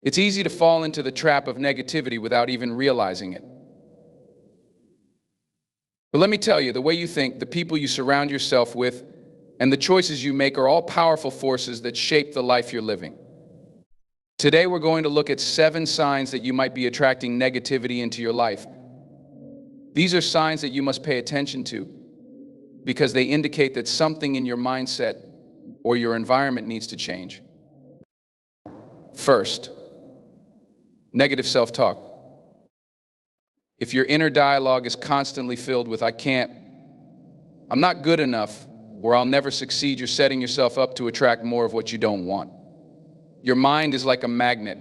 It's easy to fall into the trap of negativity without even realizing it. But let me tell you, the way you think, the people you surround yourself with, and the choices you make are all powerful forces that shape the life you're living. Today, we're going to look at 7 signs that you might be attracting negativity into your life. These are signs that you must pay attention to because they indicate that something in your mindset or your environment needs to change. First, negative self-talk. If your inner dialogue is constantly filled with, "I can't," "I'm not good enough," or "I'll never succeed," you're setting yourself up to attract more of what you don't want. Your mind is like a magnet,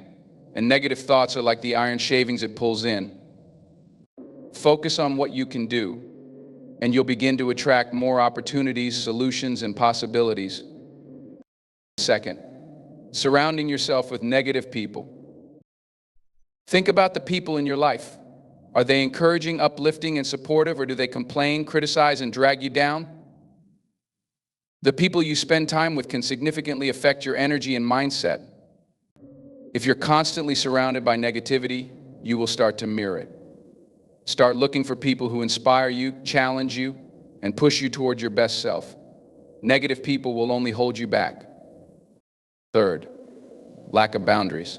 and negative thoughts are like the iron shavings it pulls in. Focus on what you can do, and you'll begin to attract more opportunities, solutions, and possibilities. Second, surrounding yourself with negative people. Think about the people in your life. Are they encouraging, uplifting, and supportive, or do they complain, criticize, and drag you down? The people you spend time with can significantly affect your energy and mindset. If you're constantly surrounded by negativity, you will start to mirror it. Start looking for people who inspire you, challenge you, and push you towards your best self. Negative people will only hold you back. Third, lack of boundaries.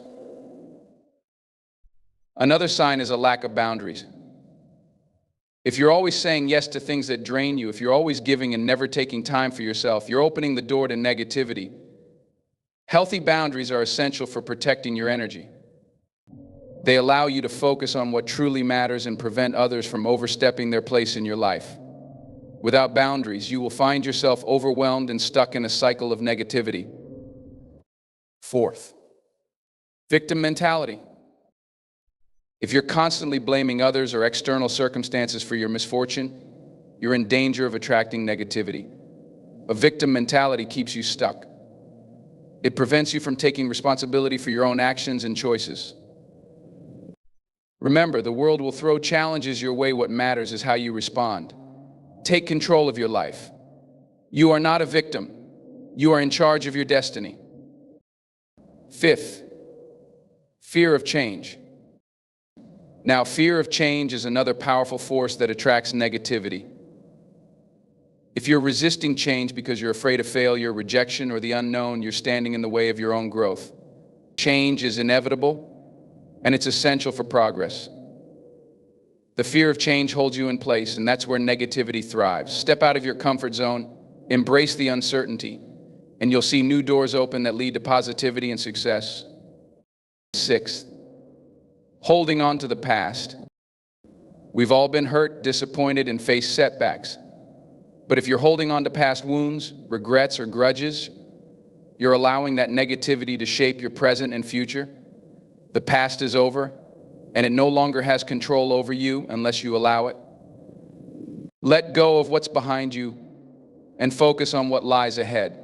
Another sign is a lack of boundaries. If you're always saying yes to things that drain you, if you're always giving and never taking time for yourself, you're opening the door to negativity. Healthy boundaries are essential for protecting your energy. They allow you to focus on what truly matters and prevent others from overstepping their place in your life. Without boundaries, you will find yourself overwhelmed and stuck in a cycle of negativity. Fourth, victim mentality. If you're constantly blaming others or external circumstances for your misfortune, you're in danger of attracting negativity. A victim mentality keeps you stuck. It prevents you from taking responsibility for your own actions and choices. Remember, the world will throw challenges your way. What matters is how you respond. Take control of your life. You are not a victim. You are in charge of your destiny. Fifth, fear of change. Now, fear of change is another powerful force that attracts negativity. If you're resisting change because you're afraid of failure, rejection, or the unknown, you're standing in the way of your own growth. Change is inevitable, and it's essential for progress. The fear of change holds you in place, and that's where negativity thrives. Step out of your comfort zone, embrace the uncertainty, and you'll see new doors open that lead to positivity and success. Sixth, holding on to the past. We've all been hurt, disappointed, and faced setbacks. But if you're holding on to past wounds, regrets, or grudges, you're allowing that negativity to shape your present and future. The past is over, and it no longer has control over you unless you allow it. Let go of what's behind you and focus on what lies ahead.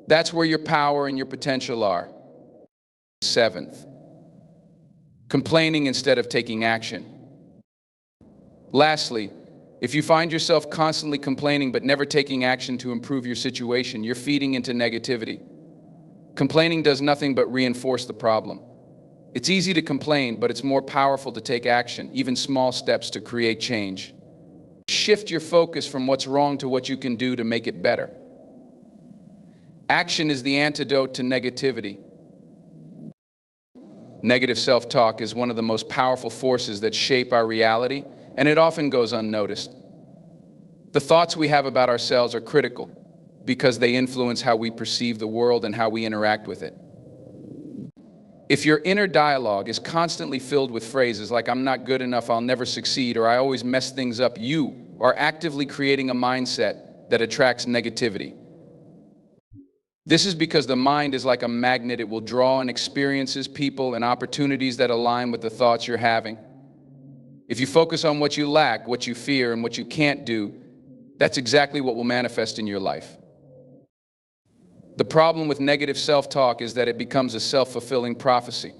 That's where your power and your potential are. Seventh, complaining instead of taking action. Lastly, if you find yourself constantly complaining but never taking action to improve your situation, you're feeding into negativity. Complaining does nothing but reinforce the problem. It's easy to complain, but it's more powerful to take action, even small steps to create change. Shift your focus from what's wrong to what you can do to make it better. Action is the antidote to negativity. Negative self-talk is one of the most powerful forces that shape our reality, and it often goes unnoticed. The thoughts we have about ourselves are critical because they influence how we perceive the world and how we interact with it. If your inner dialogue is constantly filled with phrases like "I'm not good enough," "I'll never succeed," or "I always mess things up," you are actively creating a mindset that attracts negativity. This is because the mind is like a magnet. It will draw in experiences, people, and opportunities that align with the thoughts you're having. If you focus on what you lack, what you fear, and what you can't do, that's exactly what will manifest in your life. The problem with negative self-talk is that it becomes a self-fulfilling prophecy.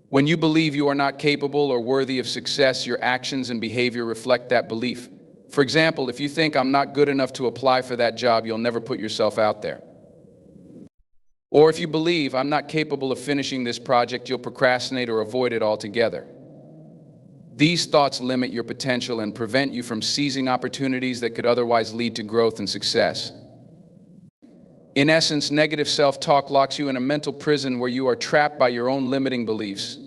When you believe you are not capable or worthy of success, your actions and behavior reflect that belief. For example, if you think "I'm not good enough to apply for that job," you'll never put yourself out there. Or if you believe, I'm not capable of finishing this project, you'll procrastinate or avoid it altogether. These thoughts limit your potential and prevent you from seizing opportunities that could otherwise lead to growth and success. In essence, negative self-talk locks you in a mental prison where you are trapped by your own limiting beliefs.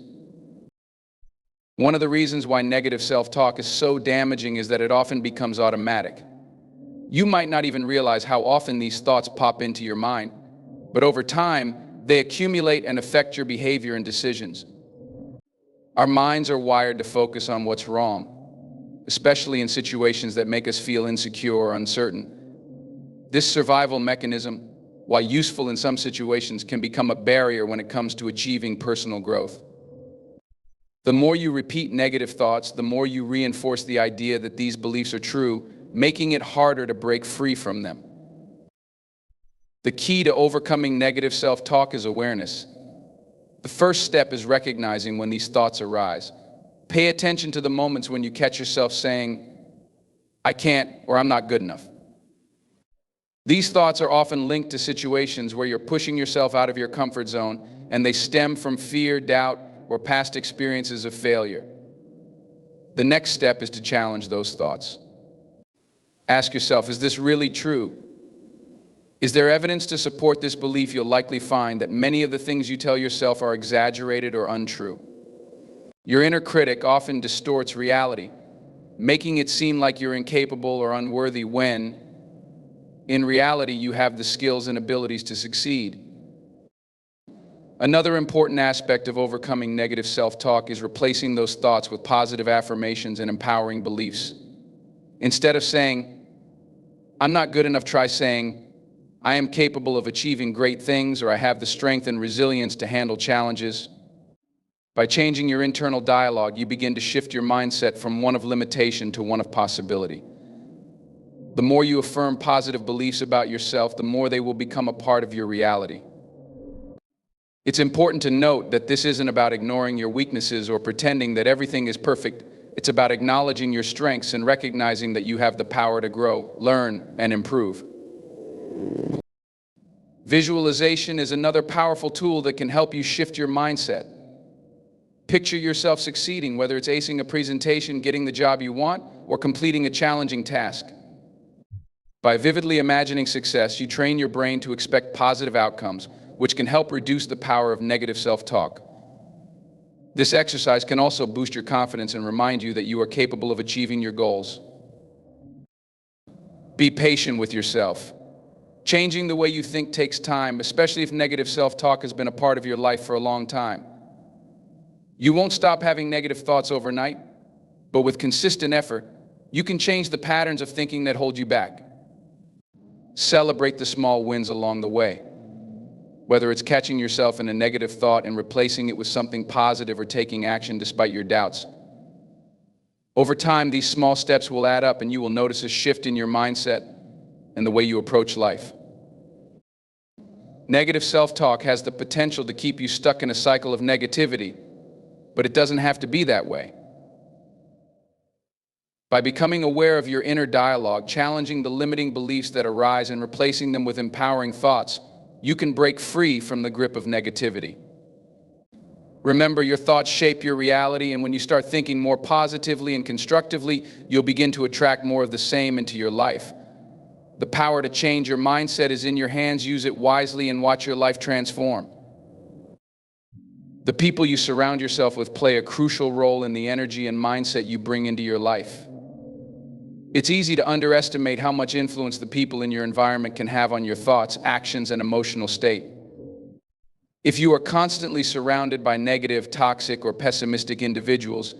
One of the reasons why negative self-talk is so damaging is that it often becomes automatic. You might not even realize how often these thoughts pop into your mind, but over time, they accumulate and affect your behavior and decisions. Our minds are wired to focus on what's wrong, especially in situations that make us feel insecure or uncertain. This survival mechanism, while useful in some situations, can become a barrier when it comes to achieving personal growth. The more you repeat negative thoughts, the more you reinforce the idea that these beliefs are true, making it harder to break free from them. The key to overcoming negative self-talk is awareness. The first step is recognizing when these thoughts arise. Pay attention to the moments when you catch yourself saying, I can't, or I'm not good enough. These thoughts are often linked to situations where you're pushing yourself out of your comfort zone, and they stem from fear, doubt, or past experiences of failure. The next step is to challenge those thoughts. Ask yourself, is this really true? Is there evidence to support this belief? You'll likely find that many of the things you tell yourself are exaggerated or untrue. Your inner critic often distorts reality, making it seem like you're incapable or unworthy when, in reality, you have the skills and abilities to succeed. Another important aspect of overcoming negative self-talk is replacing those thoughts with positive affirmations and empowering beliefs. Instead of saying, I'm not good enough, try saying, I am capable of achieving great things, or I have the strength and resilience to handle challenges. By changing your internal dialogue, you begin to shift your mindset from one of limitation to one of possibility. The more you affirm positive beliefs about yourself, the more they will become a part of your reality. It's important to note that this isn't about ignoring your weaknesses or pretending that everything is perfect. It's about acknowledging your strengths and recognizing that you have the power to grow, learn, and improve. Visualization is another powerful tool that can help you shift your mindset. Picture yourself succeeding, whether it's acing a presentation, getting the job you want, or completing a challenging task. By vividly imagining success, you train your brain to expect positive outcomes, which can help reduce the power of negative self-talk. This exercise can also boost your confidence and remind you that you are capable of achieving your goals. Be patient with yourself. Changing the way you think takes time, especially if negative self-talk has been a part of your life for a long time. You won't stop having negative thoughts overnight, but with consistent effort, you can change the patterns of thinking that hold you back. Celebrate the small wins along the way. Whether it's catching yourself in a negative thought and replacing it with something positive or taking action despite your doubts. Over time, these small steps will add up and you will notice a shift in your mindset and the way you approach life. Negative self-talk has the potential to keep you stuck in a cycle of negativity, but it doesn't have to be that way. By becoming aware of your inner dialogue, challenging the limiting beliefs that arise and replacing them with empowering thoughts, you can break free from the grip of negativity. Remember, your thoughts shape your reality, and when you start thinking more positively and constructively, you'll begin to attract more of the same into your life. The power to change your mindset is in your hands. Use it wisely and watch your life transform. The people you surround yourself with play a crucial role in the energy and mindset you bring into your life. It's easy to underestimate how much influence the people in your environment can have on your thoughts, actions, and emotional state. If you are constantly surrounded by negative, toxic, or pessimistic individuals,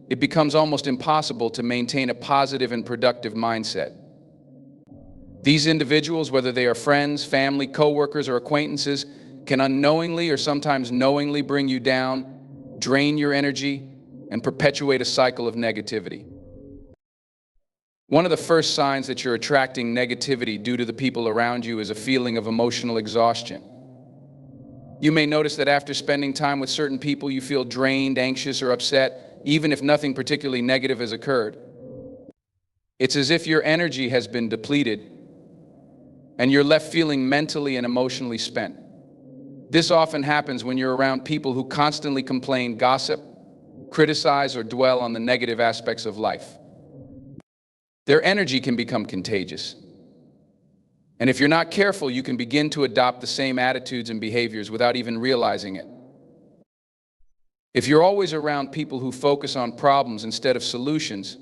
it becomes almost impossible to maintain a positive and productive mindset. These individuals, whether they are friends, family, coworkers, or acquaintances, can unknowingly or sometimes knowingly bring you down, drain your energy, and perpetuate a cycle of negativity. One of the first signs that you're attracting negativity due to the people around you is a feeling of emotional exhaustion. You may notice that after spending time with certain people, you feel drained, anxious, or upset, even if nothing particularly negative has occurred. It's as if your energy has been depleted and you're left feeling mentally and emotionally spent. This often happens when you're around people who constantly complain, gossip, criticize, or dwell on the negative aspects of life. Their energy can become contagious. And if you're not careful, you can begin to adopt the same attitudes and behaviors without even realizing it. If you're always around people who focus on problems instead of solutions,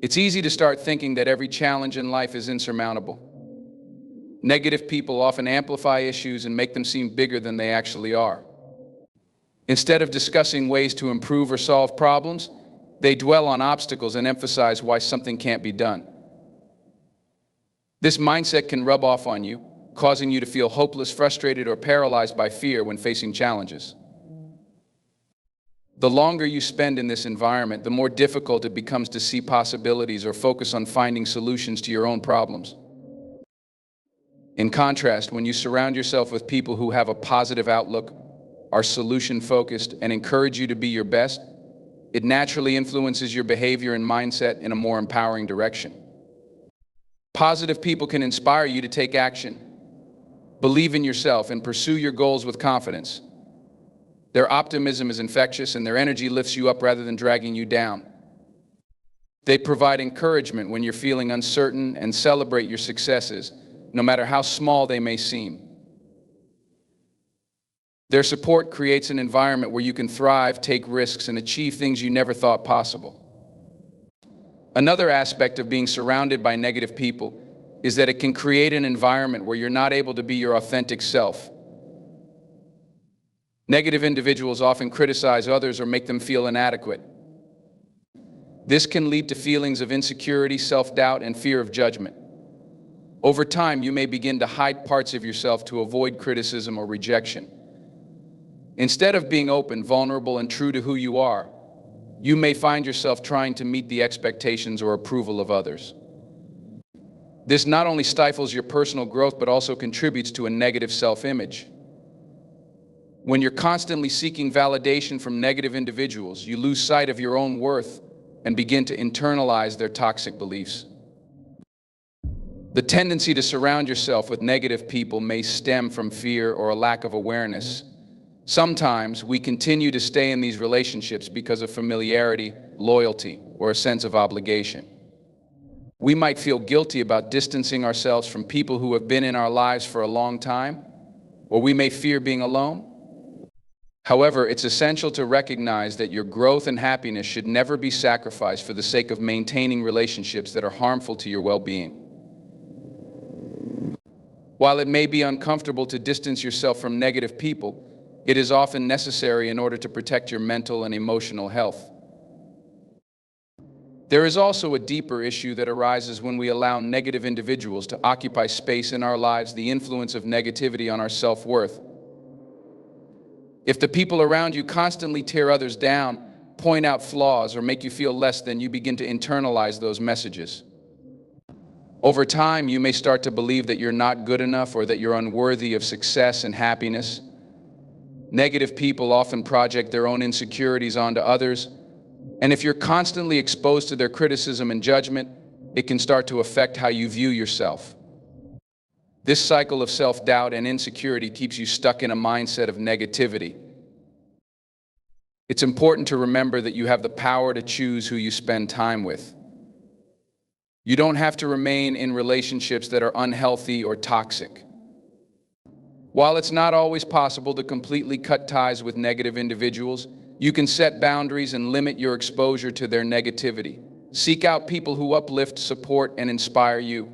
it's easy to start thinking that every challenge in life is insurmountable. Negative people often amplify issues and make them seem bigger than they actually are. Instead of discussing ways to improve or solve problems, they dwell on obstacles and emphasize why something can't be done. This mindset can rub off on you, causing you to feel hopeless, frustrated, or paralyzed by fear when facing challenges. The longer you spend in this environment, the more difficult it becomes to see possibilities or focus on finding solutions to your own problems. In contrast, when you surround yourself with people who have a positive outlook, are solution-focused, and encourage you to be your best, it naturally influences your behavior and mindset in a more empowering direction. Positive people can inspire you to take action, believe in yourself, and pursue your goals with confidence. Their optimism is infectious, and their energy lifts you up rather than dragging you down. They provide encouragement when you're feeling uncertain and celebrate your successes, no matter how small they may seem. Their support creates an environment where you can thrive, take risks, and achieve things you never thought possible. Another aspect of being surrounded by negative people is that it can create an environment where you're not able to be your authentic self. Negative individuals often criticize others or make them feel inadequate. This can lead to feelings of insecurity, self-doubt, and fear of judgment. Over time, you may begin to hide parts of yourself to avoid criticism or rejection. Instead of being open, vulnerable, and true to who you are, you may find yourself trying to meet the expectations or approval of others. This not only stifles your personal growth, but also contributes to a negative self-image. When you're constantly seeking validation from negative individuals, you lose sight of your own worth and begin to internalize their toxic beliefs. The tendency to surround yourself with negative people may stem from fear or a lack of awareness. Sometimes we continue to stay in these relationships because of familiarity, loyalty, or a sense of obligation. We might feel guilty about distancing ourselves from people who have been in our lives for a long time, or we may fear being alone. However, it's essential to recognize that your growth and happiness should never be sacrificed for the sake of maintaining relationships that are harmful to your well-being. While it may be uncomfortable to distance yourself from negative people, it is often necessary in order to protect your mental and emotional health. There is also a deeper issue that arises when we allow negative individuals to occupy space in our lives, the influence of negativity on our self-worth. If the people around you constantly tear others down, point out flaws, or make you feel less than, you begin to internalize those messages. Over time, you may start to believe that you're not good enough or that you're unworthy of success and happiness. Negative people often project their own insecurities onto others, and if you're constantly exposed to their criticism and judgment, it can start to affect how you view yourself. This cycle of self-doubt and insecurity keeps you stuck in a mindset of negativity. It's important to remember that you have the power to choose who you spend time with. You don't have to remain in relationships that are unhealthy or toxic. While it's not always possible to completely cut ties with negative individuals, you can set boundaries and limit your exposure to their negativity. Seek out people who uplift, support, and inspire you.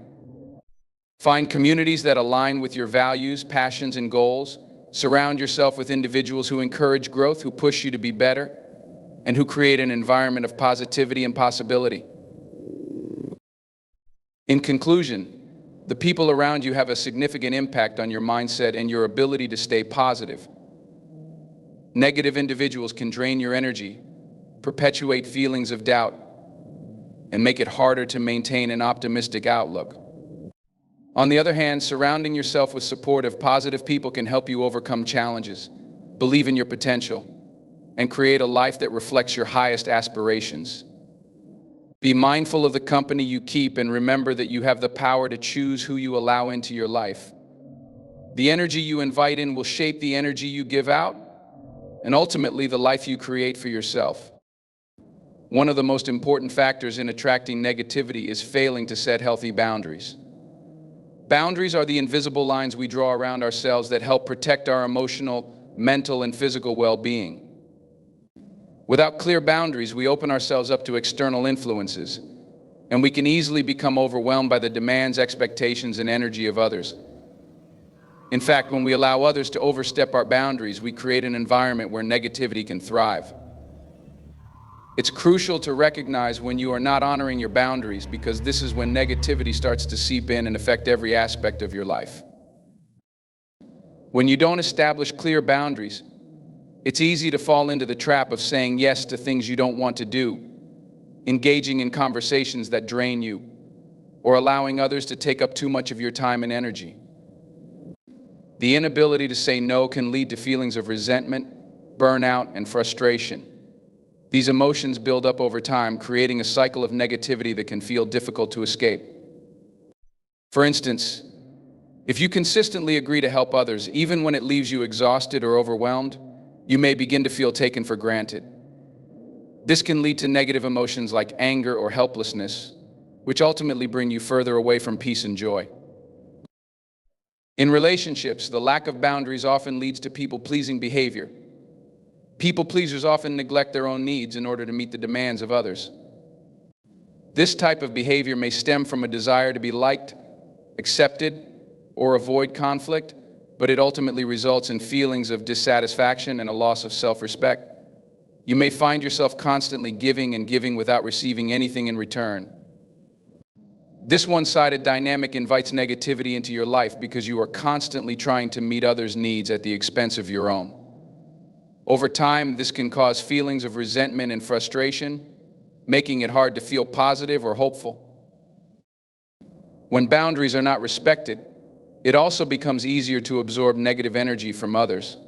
Find communities that align with your values, passions, and goals. Surround yourself with individuals who encourage growth, who push you to be better, and who create an environment of positivity and possibility. In conclusion, the people around you have a significant impact on your mindset and your ability to stay positive. Negative individuals can drain your energy, perpetuate feelings of doubt, and make it harder to maintain an optimistic outlook. On the other hand, surrounding yourself with supportive, positive people can help you overcome challenges, believe in your potential, and create a life that reflects your highest aspirations. Be mindful of the company you keep and remember that you have the power to choose who you allow into your life. The energy you invite in will shape the energy you give out, and ultimately the life you create for yourself. One of the most important factors in attracting negativity is failing to set healthy boundaries. Boundaries are the invisible lines we draw around ourselves that help protect our emotional, mental, and physical well-being. Without clear boundaries, we open ourselves up to external influences, and we can easily become overwhelmed by the demands, expectations, and energy of others. In fact, when we allow others to overstep our boundaries, we create an environment where negativity can thrive. It's crucial to recognize when you are not honoring your boundaries, because this is when negativity starts to seep in and affect every aspect of your life. When you don't establish clear boundaries, it's easy to fall into the trap of saying yes to things you don't want to do, engaging in conversations that drain you, or allowing others to take up too much of your time and energy. The inability to say no can lead to feelings of resentment, burnout, and frustration. These emotions build up over time, creating a cycle of negativity that can feel difficult to escape. For instance, if you consistently agree to help others, even when it leaves you exhausted or overwhelmed, you may begin to feel taken for granted. This can lead to negative emotions like anger or helplessness, which ultimately bring you further away from peace and joy. In relationships, the lack of boundaries often leads to people-pleasing behavior. People pleasers often neglect their own needs in order to meet the demands of others. This type of behavior may stem from a desire to be liked, accepted, or avoid conflict, but it ultimately results in feelings of dissatisfaction and a loss of self-respect. You may find yourself constantly giving and giving without receiving anything in return. This one-sided dynamic invites negativity into your life because you are constantly trying to meet others' needs at the expense of your own. Over time, this can cause feelings of resentment and frustration, making it hard to feel positive or hopeful. When boundaries are not respected, it also becomes easier to absorb negative energy from others.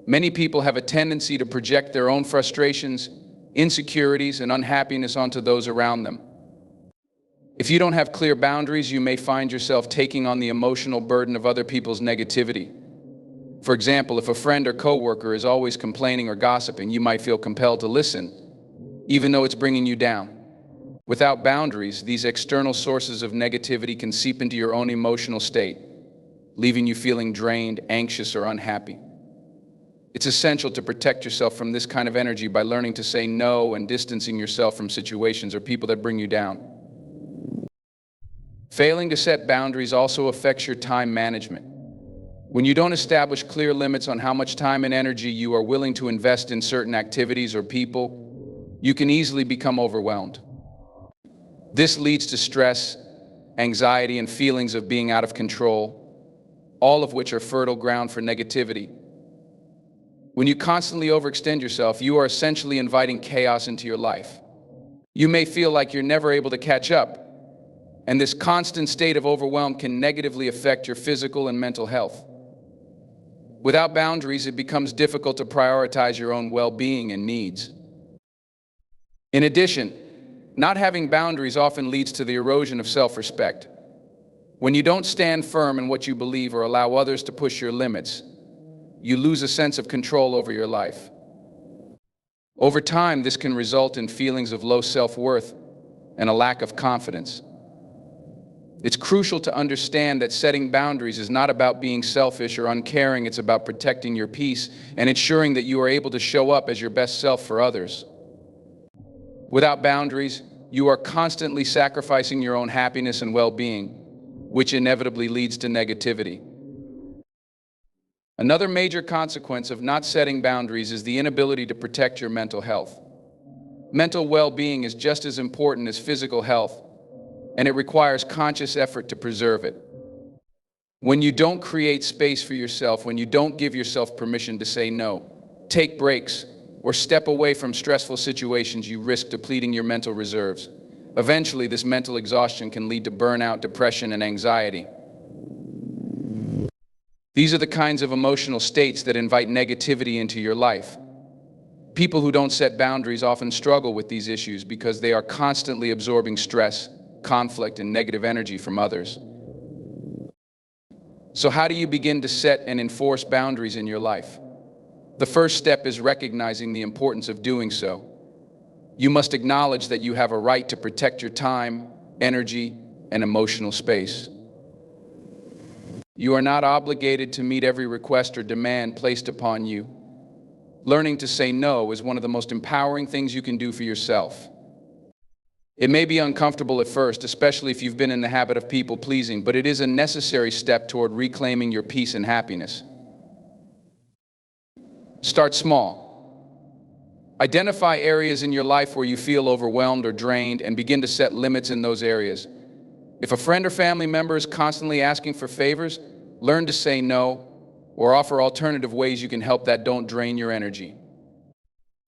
Many people have a tendency to project their own frustrations, insecurities, and unhappiness onto those around them. If you don't have clear boundaries, you may find yourself taking on the emotional burden of other people's negativity. For example, if a friend or coworker is always complaining or gossiping, you might feel compelled to listen, even though it's bringing you down. Without boundaries, these external sources of negativity can seep into your own emotional state, leaving you feeling drained, anxious, or unhappy. It's essential to protect yourself from this kind of energy by learning to say no and distancing yourself from situations or people that bring you down. Failing to set boundaries also affects your time management. When you don't establish clear limits on how much time and energy you are willing to invest in certain activities or people, you can easily become overwhelmed. This leads to stress, anxiety, and feelings of being out of control, all of which are fertile ground for negativity. When you constantly overextend yourself, you are essentially inviting chaos into your life. You may feel like you're never able to catch up, and this constant state of overwhelm can negatively affect your physical and mental health. Without boundaries, it becomes difficult to prioritize your own well-being and needs. In addition, not having boundaries often leads to the erosion of self-respect. When you don't stand firm in what you believe or allow others to push your limits, you lose a sense of control over your life. Over time, this can result in feelings of low self-worth and a lack of confidence. It's crucial to understand that setting boundaries is not about being selfish or uncaring. It's about protecting your peace and ensuring that you are able to show up as your best self for others. Without boundaries, you are constantly sacrificing your own happiness and well-being, which inevitably leads to negativity. Another major consequence of not setting boundaries is the inability to protect your mental health. Mental well-being is just as important as physical health, and it requires conscious effort to preserve it. When you don't create space for yourself, when you don't give yourself permission to say no, take breaks, or step away from stressful situations, you risk depleting your mental reserves. Eventually, this mental exhaustion can lead to burnout, depression, and anxiety. These are the kinds of emotional states that invite negativity into your life. People who don't set boundaries often struggle with these issues because they are constantly absorbing stress, conflict, and negative energy from others. So how do you begin to set and enforce boundaries in your life? The first step is recognizing the importance of doing so. You must acknowledge that you have a right to protect your time, energy, and emotional space. You are not obligated to meet every request or demand placed upon you. Learning to say no is one of the most empowering things you can do for yourself. It may be uncomfortable at first, especially if you've been in the habit of people-pleasing, but it is a necessary step toward reclaiming your peace and happiness. Start small. Identify areas in your life where you feel overwhelmed or drained and begin to set limits in those areas. If a friend or family member is constantly asking for favors, learn to say no or offer alternative ways you can help that don't drain your energy.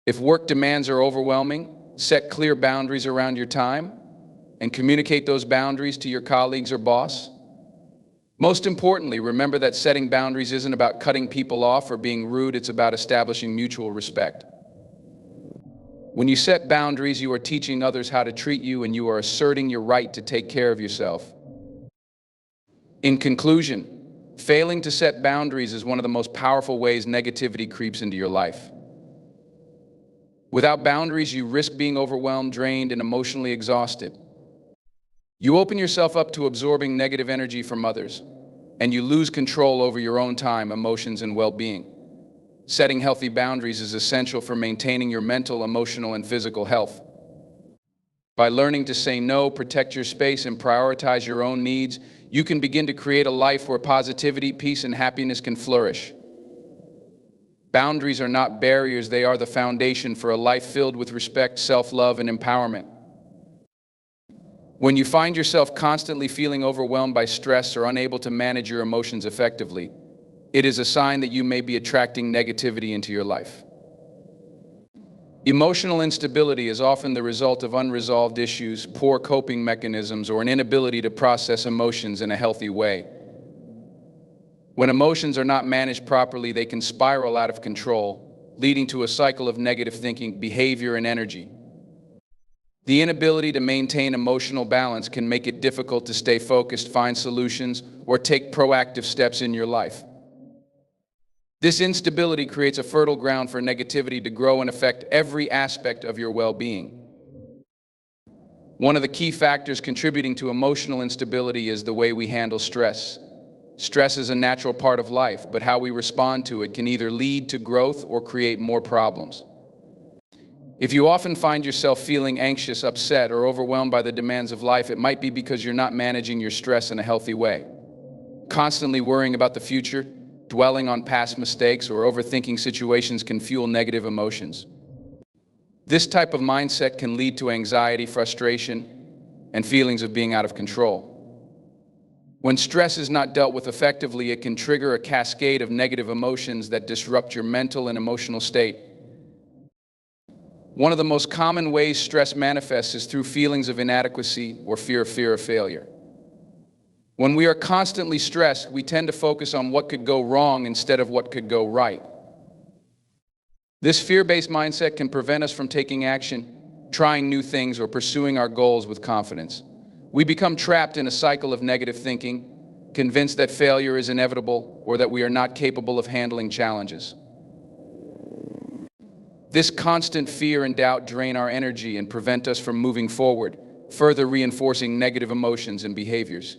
If work demands are overwhelming, set clear boundaries around your time and communicate those boundaries to your colleagues or boss. Most importantly, remember that setting boundaries isn't about cutting people off or being rude, it's about establishing mutual respect. When you set boundaries, you are teaching others how to treat you and you are asserting your right to take care of yourself. In conclusion, failing to set boundaries is one of the most powerful ways negativity creeps into your life. Without boundaries, you risk being overwhelmed, drained, and emotionally exhausted. You open yourself up to absorbing negative energy from others, and you lose control over your own time, emotions, and well-being. Setting healthy boundaries is essential for maintaining your mental, emotional, and physical health. By learning to say no, protect your space, and prioritize your own needs, you can begin to create a life where positivity, peace, and happiness can flourish. Boundaries are not barriers, they are the foundation for a life filled with respect, self-love, and empowerment. When you find yourself constantly feeling overwhelmed by stress or unable to manage your emotions effectively, it is a sign that you may be attracting negativity into your life. Emotional instability is often the result of unresolved issues, poor coping mechanisms, or an inability to process emotions in a healthy way. When emotions are not managed properly, they can spiral out of control, leading to a cycle of negative thinking, behavior, and energy. The inability to maintain emotional balance can make it difficult to stay focused, find solutions, or take proactive steps in your life. This instability creates a fertile ground for negativity to grow and affect every aspect of your well-being. One of the key factors contributing to emotional instability is the way we handle stress. Stress is a natural part of life, but how we respond to it can either lead to growth or create more problems. If you often find yourself feeling anxious, upset, or overwhelmed by the demands of life, it might be because you're not managing your stress in a healthy way. Constantly worrying about the future, dwelling on past mistakes, or overthinking situations can fuel negative emotions. This type of mindset can lead to anxiety, frustration, and feelings of being out of control. When stress is not dealt with effectively, it can trigger a cascade of negative emotions that disrupt your mental and emotional state. One of the most common ways stress manifests is through feelings of inadequacy or fear of failure. When we are constantly stressed, we tend to focus on what could go wrong instead of what could go right. This fear-based mindset can prevent us from taking action, trying new things, or pursuing our goals with confidence. We become trapped in a cycle of negative thinking, convinced that failure is inevitable or that we are not capable of handling challenges. This constant fear and doubt drain our energy and prevent us from moving forward, further reinforcing negative emotions and behaviors.